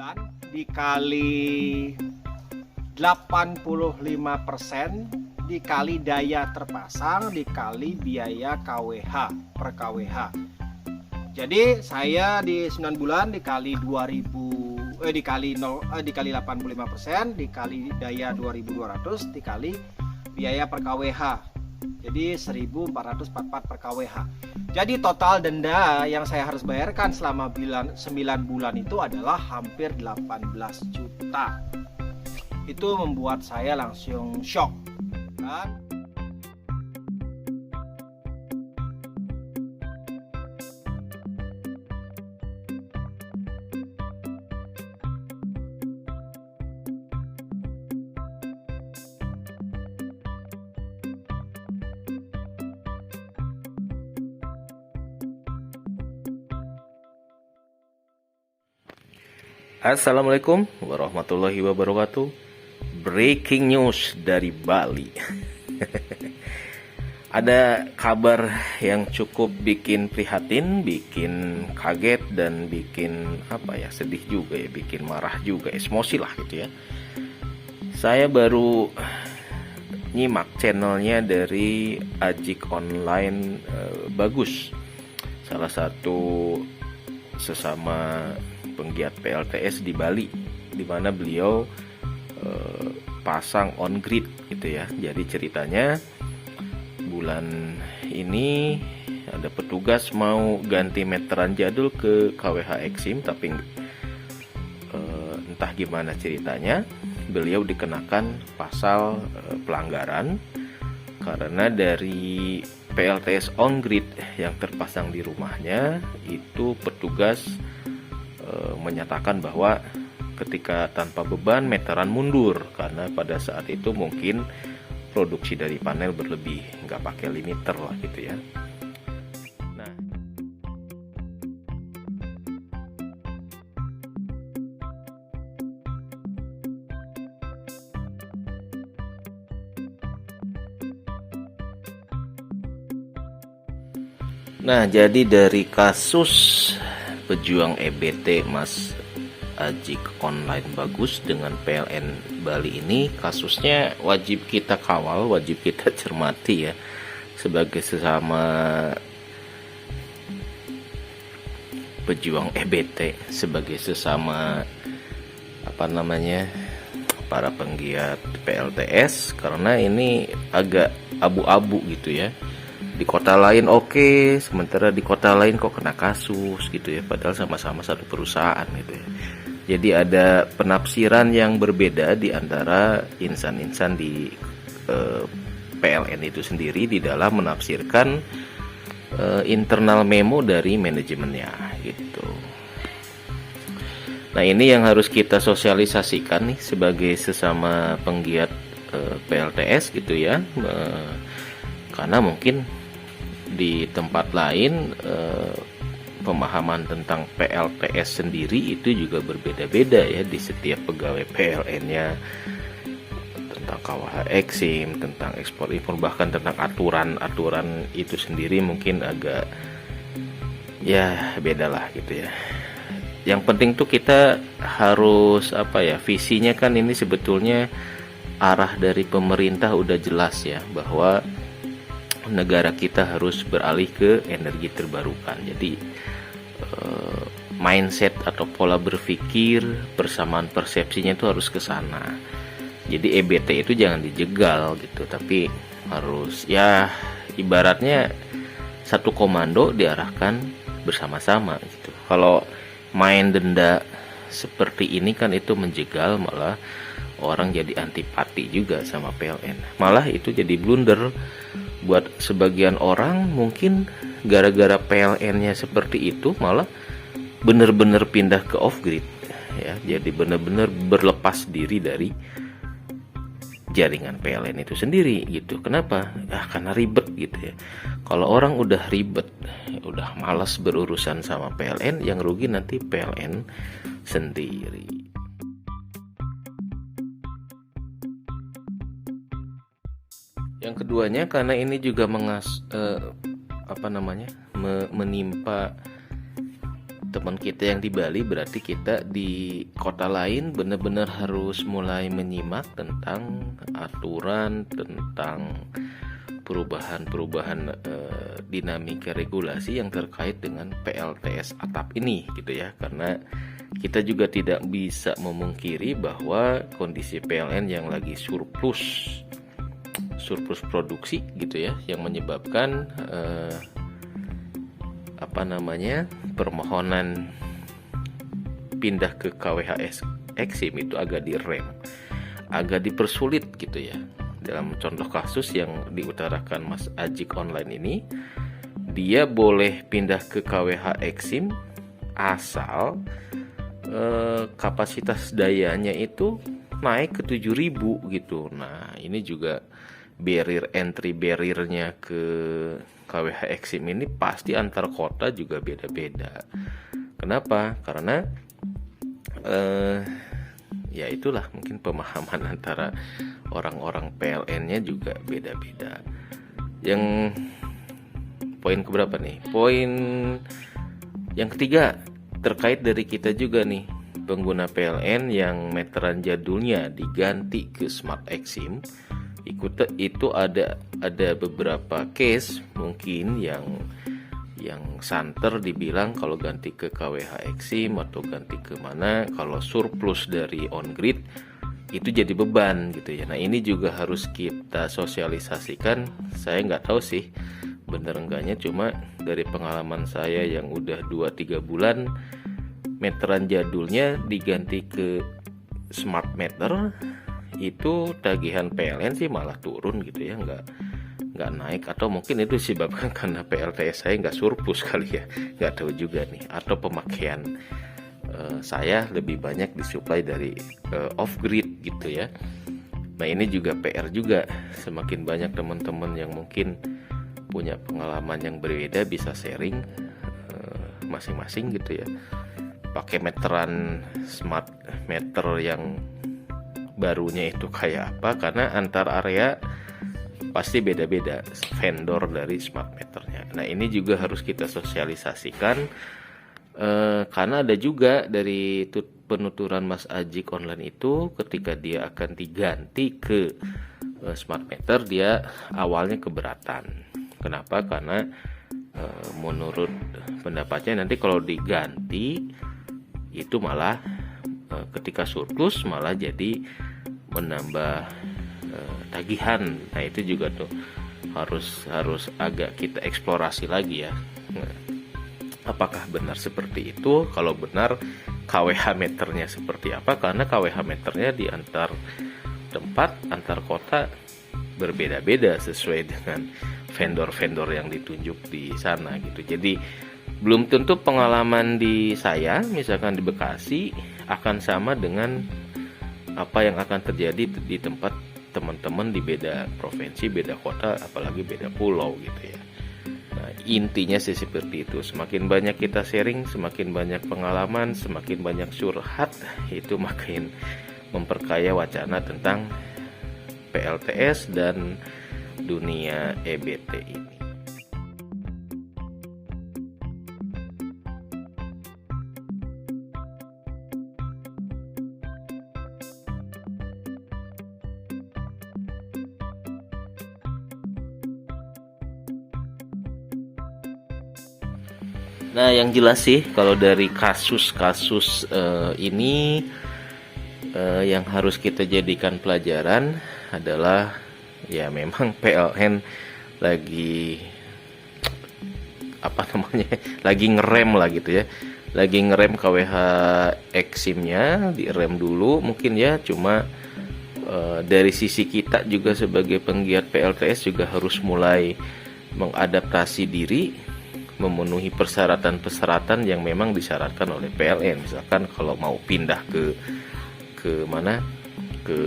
bulan dikali 85% dikali daya terpasang dikali biaya KWH per KWH. Jadi saya di 9 bulan dikali 2000 dikali 85% dikali daya 2200 dikali biaya per KWH. Jadi 1444 per KWH. Jadi total denda yang saya harus bayarkan selama 9 bulan itu adalah hampir 18 juta. Itu membuat saya langsung shock kan. Assalamualaikum warahmatullahi wabarakatuh. Breaking news dari Bali. Ada kabar yang cukup bikin prihatin, bikin kaget dan bikin sedih juga ya, bikin marah juga, emosi lah gitu ya. Saya baru nyimak channelnya dari Ajik Online Bagus, salah satu sesama penggiat PLTS di Bali, di mana beliau pasang on grid gitu ya. Jadi ceritanya bulan ini ada petugas mau ganti meteran jadul ke KWH Exim, tapi entah gimana ceritanya beliau dikenakan pasal pelanggaran karena dari PLTS on grid yang terpasang di rumahnya itu petugas menyatakan bahwa ketika tanpa beban meteran mundur karena pada saat itu mungkin produksi dari panel berlebih, nggak pakai limiter lah gitu ya. Nah, jadi dari kasus pejuang EBT Mas Ajik Online Bagus dengan PLN Bali ini, kasusnya wajib kita kawal, wajib kita cermati ya, sebagai sesama pejuang EBT, sebagai sesama para penggiat PLTS, karena ini agak abu-abu gitu ya. Di kota lain oke, sementara di kota lain kok kena kasus gitu ya, padahal sama-sama satu perusahaan gitu ya. Jadi ada penafsiran yang berbeda di antara insan-insan di PLN itu sendiri di dalam menafsirkan internal memo dari manajemennya gitu. Nah, ini yang harus kita sosialisasikan nih sebagai sesama penggiat PLTS gitu ya, karena mungkin di tempat lain pemahaman tentang PLTS sendiri itu juga berbeda-beda ya di setiap pegawai PLN-nya, tentang KWH Exim, tentang ekspor impor, bahkan tentang aturan itu sendiri mungkin agak ya beda lah gitu ya. Yang penting tuh kita harus visinya kan ini sebetulnya arah dari pemerintah udah jelas ya, bahwa negara kita harus beralih ke energi terbarukan. Jadi mindset atau pola berpikir persamaan persepsinya itu harus ke sana. Jadi EBT itu jangan dijegal gitu, tapi harus ya ibaratnya satu komando diarahkan bersama-sama gitu. Kalau main denda seperti ini kan itu menjegal, malah orang jadi antipati juga sama PLN. Malah itu jadi blunder buat sebagian orang, mungkin gara-gara PLN-nya seperti itu malah benar-benar pindah ke off grid ya. Jadi benar-benar berlepas diri dari jaringan PLN itu sendiri gitu. Kenapa? Karena ribet gitu ya. Kalau orang udah ribet, udah malas berurusan sama PLN, yang rugi nanti PLN sendiri. Yang keduanya, karena ini juga menimpa teman kita yang di Bali, berarti kita di kota lain benar-benar harus mulai menyimak tentang aturan, tentang perubahan-perubahan dinamika regulasi yang terkait dengan PLTS atap ini gitu ya. Karena kita juga tidak bisa memungkiri bahwa kondisi PLN yang lagi surplus produksi gitu ya, yang menyebabkan permohonan pindah ke KWH Eksim itu agak direm, agak dipersulit gitu ya. Dalam contoh kasus yang diutarakan Mas Ajik online ini, dia boleh pindah ke KWH Eksim asal kapasitas dayanya itu naik ke 7.000 gitu. Nah, ini juga barriernya ke KWH Eksim ini pasti antar kota juga beda-beda. Kenapa? Karena ya itulah, mungkin pemahaman antara orang-orang PLN-nya juga beda-beda. Yang poin keberapa nih? Poin yang ketiga terkait dari kita juga nih, pengguna PLN yang meteran jadulnya diganti ke Smart Eksim. Itu ada beberapa case mungkin yang santer dibilang kalau ganti ke KWH Eksim atau ganti ke mana, kalau surplus dari on grid itu jadi beban gitu ya. Nah, ini juga harus kita sosialisasikan. Saya nggak tahu sih bener enggaknya, cuma dari pengalaman saya yang udah 2-3 bulan meteran jadulnya diganti ke smart meter, itu tagihan PLN sih malah turun gitu ya, nggak naik. Atau mungkin itu disebabkan karena PLTS saya nggak surplus kali ya, nggak tahu juga nih. Atau pemakaian saya lebih banyak disuplai dari off grid gitu ya. Nah, ini juga PR juga. Semakin banyak teman-teman yang mungkin punya pengalaman yang berbeda bisa sharing masing-masing gitu ya, pakai meteran smart meter yang barunya itu kayak apa, karena antar area pasti beda-beda vendor dari smart meternya. Nah, ini juga harus kita sosialisasikan, karena ada juga dari penuturan Mas Ajik online itu, ketika dia akan diganti ke smart meter, dia awalnya keberatan. Kenapa? Karena menurut pendapatnya nanti kalau diganti itu malah ketika surplus malah jadi menambah tagihan. Nah, itu juga tuh harus agak kita eksplorasi lagi ya. Nah, apakah benar seperti itu? Kalau benar, KWH meternya seperti apa? Karena KWH meternya di antar tempat, antar kota berbeda-beda sesuai dengan vendor-vendor yang ditunjuk di sana gitu. Jadi belum tentu pengalaman di saya misalkan di Bekasi akan sama dengan apa yang akan terjadi di tempat teman-teman di beda provinsi, beda kota, apalagi beda pulau gitu ya. Nah, intinya sih seperti itu. Semakin banyak kita sharing, semakin banyak pengalaman, semakin banyak curhat, itu makin memperkaya wacana tentang PLTS dan dunia EBT ini. Nah, yang jelas sih kalau dari kasus-kasus ini yang harus kita jadikan pelajaran adalah ya memang PLN lagi lagi ngerem lah gitu ya, lagi ngerem KWH Eksimnya, direm dulu mungkin ya. Cuma dari sisi kita juga sebagai penggiat PLTS juga harus mulai mengadaptasi diri, memenuhi persyaratan-persyaratan yang memang disyaratkan oleh PLN. Misalkan kalau mau pindah ke mana, ke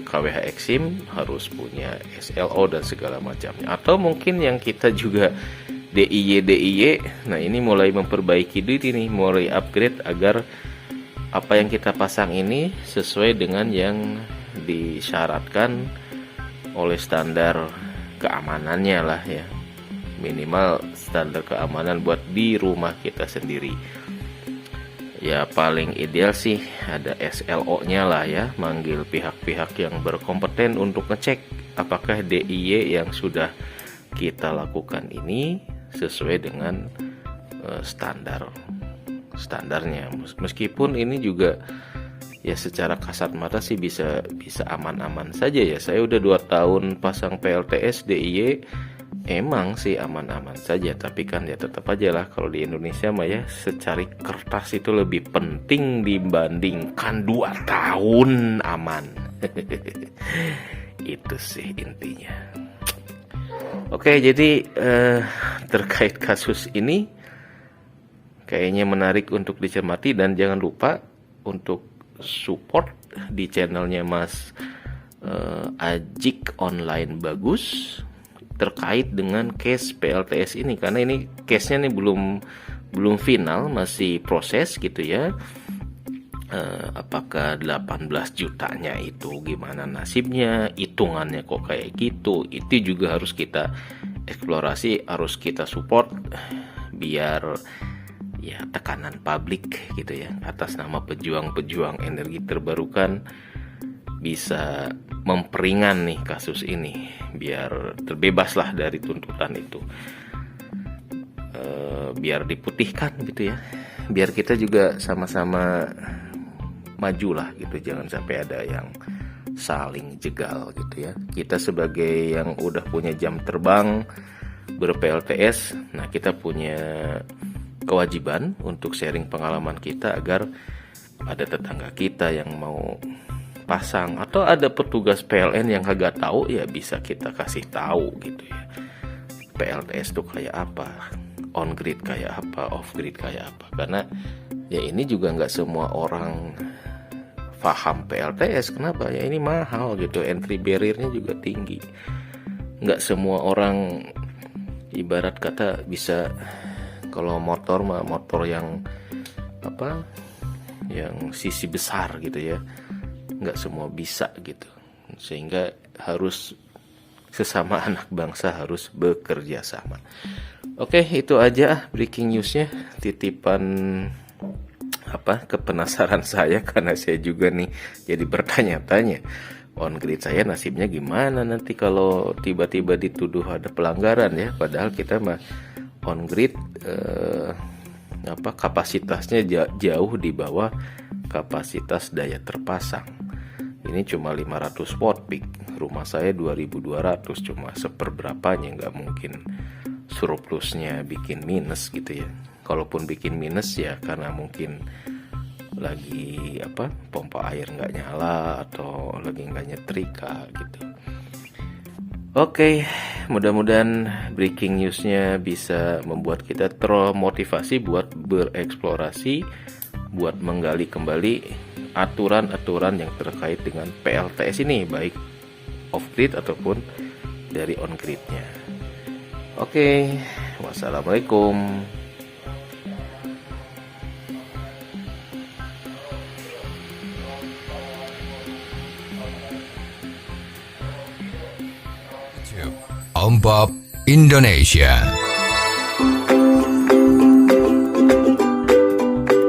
KWH Eksim harus punya SLO dan segala macamnya. Atau mungkin yang kita juga DIY, nah ini mulai memperbaiki diri nih, mulai upgrade agar apa yang kita pasang ini sesuai dengan yang disyaratkan oleh standar keamanannya lah ya, minimal standar keamanan buat di rumah kita sendiri. Ya paling ideal sih ada SLO-nya lah ya, manggil pihak-pihak yang berkompeten untuk ngecek apakah DIY yang sudah kita lakukan ini sesuai dengan standarnya. Meskipun ini juga ya secara kasat mata sih bisa aman-aman saja ya. Saya udah 2 tahun pasang PLTS DIY, emang sih aman-aman saja. Tapi kan ya tetap aja lah, kalau di Indonesia mah ya secari kertas itu lebih penting dibandingkan 2 tahun aman. Itu sih intinya. Oke, jadi terkait kasus ini kayaknya menarik untuk dicermati, dan jangan lupa untuk support di channelnya Mas Ajik Online Bagus terkait dengan case PLTS ini, karena ini case-nya nih belum final, masih proses gitu ya. Apakah 18 jutanya itu gimana nasibnya, hitungannya kok kayak gitu, itu juga harus kita eksplorasi, harus kita support biar ya tekanan publik gitu ya atas nama pejuang-pejuang energi terbarukan bisa memperingan nih kasus ini, biar terbebas lah dari tuntutan itu, biar diputihkan gitu ya, biar kita juga sama-sama maju lah gitu, jangan sampai ada yang saling jegal gitu ya. Kita sebagai yang udah punya jam terbang ber-PLTS, nah kita punya kewajiban untuk sharing pengalaman kita agar ada tetangga kita yang mau pasang atau ada petugas PLN yang kagak tahu, ya bisa kita kasih tahu gitu ya. PLTS tuh kayak apa, on grid kayak apa, off grid kayak apa. Karena ya ini juga nggak semua orang paham PLTS. Kenapa? Ya ini mahal gitu, entry barrier-nya juga tinggi. Nggak semua orang ibarat kata bisa, kalau motor mah motor yang apa, yang sisi besar gitu ya, nggak semua bisa gitu, sehingga harus sesama anak bangsa harus bekerja sama. Oke, itu aja breaking newsnya, titipan apa kepenasaran saya, karena saya juga nih jadi bertanya-tanya on grid saya nasibnya gimana nanti kalau tiba-tiba dituduh ada pelanggaran ya, padahal kita mah on grid kapasitasnya jauh di bawah kapasitas daya terpasang. Ini cuma 500 watt peak, rumah saya 2200, cuma seperberapanya, nggak mungkin surplusnya bikin minus gitu ya. Kalaupun bikin minus ya karena mungkin lagi pompa air nggak nyala atau lagi nggak nyetrika gitu. Oke, mudah-mudahan breaking newsnya bisa membuat kita termotivasi buat bereksplorasi, buat menggali kembali aturan-aturan yang terkait dengan PLTS ini, baik off grid ataupun dari on gridnya. Oke, wassalamualaikum. Om Bob Indonesia.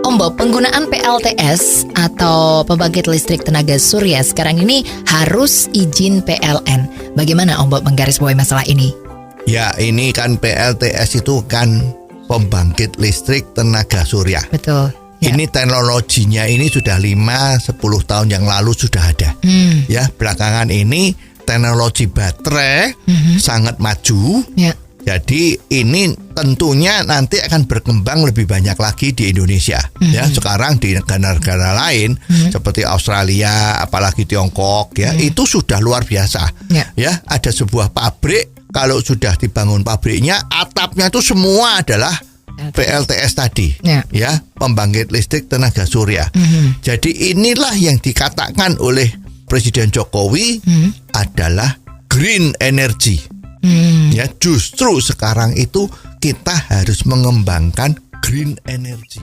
Om Bob, penggunaan PLTS atau pembangkit listrik tenaga surya sekarang ini harus izin PLN. Bagaimana Om Bob menggarisbawahi masalah ini? Ya, ini kan PLTS itu kan pembangkit listrik tenaga surya. Betul. Ya. Ini teknologinya ini sudah 5-10 tahun yang lalu sudah ada. Ya, belakangan ini teknologi baterai sangat maju. Ya. Jadi ini tentunya nanti akan berkembang lebih banyak lagi di Indonesia. Ya, sekarang di negara-negara lain seperti Australia, apalagi Tiongkok ya, itu sudah luar biasa. Ya, ada sebuah pabrik, kalau sudah dibangun pabriknya, atapnya itu semua adalah PLTS tadi. Ya, pembangkit listrik tenaga surya. Jadi inilah yang dikatakan oleh Presiden Jokowi adalah green energy. Ya, justru sekarang itu kita harus mengembangkan green energy.